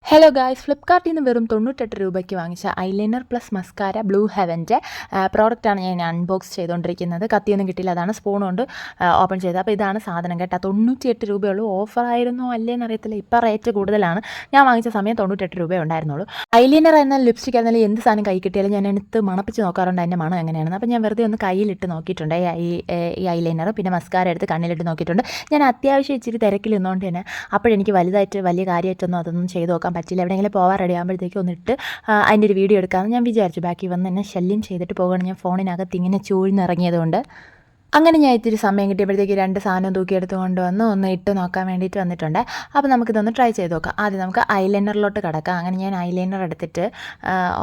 Hello guys, ഫ്ലിപ്കാർട്ടിൽ നിന്ന് വെറും 98 രൂപയ്ക്ക് വാങ്ങിച്ച ഐലൈനർ പ്ലസ് മസ്കാര ബ്ലൂ ഹെവൻ്റെ പ്രോഡക്റ്റാണ് ഞാൻ അൺബോക്സ് ചെയ്തുകൊണ്ടിരിക്കുന്നത്. കത്തിയൊന്നും കിട്ടിയില്ല, അതാണ് സ്പൂൺ കൊണ്ട് ഓപ്പൺ ചെയ്തത്. അപ്പോൾ ഇതാണ് സാധനം കേട്ടോ. 98 രൂപയുള്ളൂ. ഓഫറായിരുന്നോ അല്ലേന്ന് അറിയത്തില്ല, ഇപ്പോൾ റേറ്റ് കൂടുതലാണ്. ഞാൻ വാങ്ങിച്ച സമയം 98 രൂപയേ ഉണ്ടായിരുന്നുള്ളൂ. ഐലൈനർ ആയിരുന്നാലും ലിപ്സ്റ്റിക് ആയിരുന്നാലും എന്ത് സാധനം കൈ കിട്ടിയാലും ഞാൻ എടുത്ത് മണപ്പിച്ച് നോക്കാറുണ്ട് അതിൻ്റെ മണം എങ്ങനെയാണെന്ന്. അപ്പോൾ ഞാൻ വെറുതെ ഒന്ന് കയ്യിലിട്ട് നോക്കിയിട്ടുണ്ട് ഈ ഐലൈനർ. പിന്നെ മസ്കാര എടുത്ത് കണ്ണിലിട്ട് നോക്കിയിട്ടുണ്ട്. ഞാൻ അത്യാവശ്യം ഇച്ചിരി തിരക്കിൽ നിന്നുകൊണ്ട് തന്നെ അപ്പോഴെനിക്ക് വലിയ കാര്യമായിട്ടൊന്നും അതൊന്നും ചെയ്ത് നോക്കാം പറ്റില്ല. എവിടെയെങ്കിലും പോകാൻ റെഡി ആകുമ്പോഴത്തേക്കും ഒന്നിട്ട് അതിൻ്റെ ഒരു വീഡിയോ എടുക്കാമെന്ന് ഞാൻ വിചാരിച്ചു. ബാക്കി വന്ന് എന്നെ ശല്യം ചെയ്തിട്ട് പോകുകയാണ്. ഞാൻ ഫോണിനകത്ത് ഇങ്ങനെ ചൂഴ്ന്നിറങ്ങിയതുകൊണ്ട് അങ്ങനെ ഞാൻ ഇത്തിരി സമയം കിട്ടിയപ്പോഴത്തേക്ക് 2 സാധനം തൂക്കിയെടുത്ത് കൊണ്ടുവന്ന് ഒന്ന് ഇട്ട് നോക്കാൻ വേണ്ടിയിട്ട് വന്നിട്ടുണ്ട്. അപ്പോൾ നമുക്കിതൊന്ന് ട്രൈ ചെയ്ത് നോക്കാം. ആദ്യം നമുക്ക് ഐലൈനറിലോട്ട് കിടക്കാം. അങ്ങനെ ഞാൻ ഐലൈനർ എടുത്തിട്ട്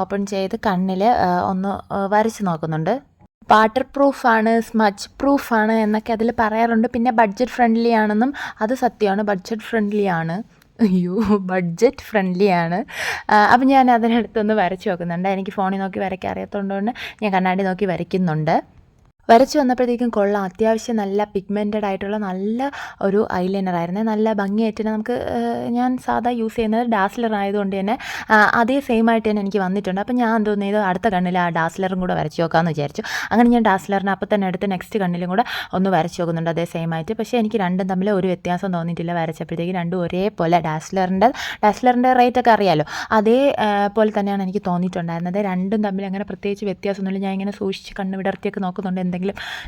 ഓപ്പൺ ചെയ്ത് കണ്ണിൽ ഒന്ന് വരച്ച് നോക്കുന്നുണ്ട്. വാട്ടർ പ്രൂഫാണ്, സ്മച്ച് പ്രൂഫാണ് എന്നൊക്കെ അതിൽ പറയാറുണ്ട്. പിന്നെ ബഡ്ജറ്റ് ഫ്രണ്ട്ലി ആണെന്നും അത് സത്യമാണ്. ബഡ്ജറ്റ് ഫ്രണ്ട്ലി ആണ്. അപ്പം ഞാൻ അതിനടുത്തൊന്ന് വരച്ച് നോക്കുന്നുണ്ട്. എനിക്ക് ഫോണിൽ നോക്കി വരയ്ക്കാൻ അറിയാത്തതുകൊണ്ട് ഞാൻ കണ്ണാടി നോക്കി വരയ്ക്കുന്നുണ്ട്. വരച്ച് വന്നപ്പോഴത്തേക്കും കൊള്ളാം. അത്യാവശ്യം നല്ല പിഗ്മെൻറ്റഡ് ആയിട്ടുള്ള നല്ല ഒരു ഐലൈനർ ആയിരുന്നു. നല്ല ഭംഗിയായിട്ട് നമുക്ക് ഞാൻ സാധാ യൂസ് ചെയ്യുന്നത് ഡാസ്ലർ ആയതുകൊണ്ട് തന്നെ അതേ സെയിം ആയിട്ട് തന്നെ എനിക്ക് വന്നിട്ടുണ്ട്. അപ്പോൾ ഞാൻ തോന്നിയത് അടുത്ത കണ്ണിൽ ആ ഡാസ്ലറും കൂടെ വരച്ച് നോക്കാമെന്ന് വിചാരിച്ചു. അങ്ങനെ ഞാൻ ഡാസ്ലറിനെ അപ്പോൾ തന്നെ എടുത്ത് നെക്സ്റ്റ് കണ്ണിലും കൂടെ ഒന്ന് വരച്ച് നോക്കുന്നുണ്ട് അതേ സെയിം ആയിട്ട്. പക്ഷേ എനിക്ക് രണ്ടും തമ്മിൽ ഒരു വ്യത്യാസം തോന്നിയിട്ടില്ല. വരച്ചപ്പോഴത്തേക്കും രണ്ടും ഒരേപോലെ ഡാസ്ലറിൻ്റെ റേറ്റൊക്കെ അറിയാമല്ലോ, അതേപോലെ തന്നെയാണ് എനിക്ക് തോന്നിയിട്ടുണ്ടായിരുന്നത്. രണ്ടും തമ്മിൽ അങ്ങനെ പ്രത്യേകിച്ച് വ്യത്യാസമൊന്നുമില്ല. ഞാൻ ഇങ്ങനെ സൂക്ഷിച്ച് കണ്ണ് വിടർത്തിയൊക്കെ നോക്കുന്നുണ്ട് എന്തെങ്കിലും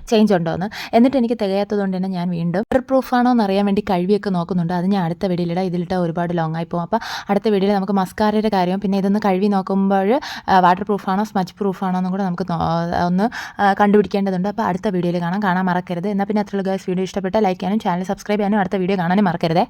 ചേഞ്ച് ഉണ്ടോ എന്ന്. എന്നിട്ട് എനിക്ക് തികയാത്തതുകൊണ്ട് തന്നെ ഞാൻ വീണ്ടും വാട്ടർ പ്രൂഫാണോ എന്ന് അറിയാൻ വേണ്ടി കഴുകിയൊക്കെ നോക്കുന്നുണ്ട്. അത് ഞാൻ അടുത്ത വീഡിയോയിലിടാം. ഇതിലിട്ട് ഒരുപാട് ലോങ് ആയി പോകും. അപ്പോൾ അടുത്ത വീഡിയോയിൽ നമുക്ക് മസ്കാരയുടെ കാര്യം പിന്നെ ഇതൊന്ന് കഴുകി നോക്കുമ്പോൾ വാട്ടർ പ്രൂഫാണോ സ്മച്ച് പ്രൂഫാണോ എന്നും കൂടെ നമുക്ക് ഒന്ന് കണ്ടുപിടിക്കേണ്ടതുണ്ട്. അപ്പോൾ അടുത്ത വീഡിയോയിൽ കാണാൻ മറക്കരുത്. എന്നാൽ പിന്നെ അത്രയുള്ള ഗൈസ്, വീഡിയോ ഇഷ്ടപ്പെട്ടാൽ ലൈക്ക് ചെയ്യാനും ചാനൽ സബ്സ്ക്രൈബ് ചെയ്യാനും അടുത്ത വീഡിയോ കാണാനും മറക്കരുത്.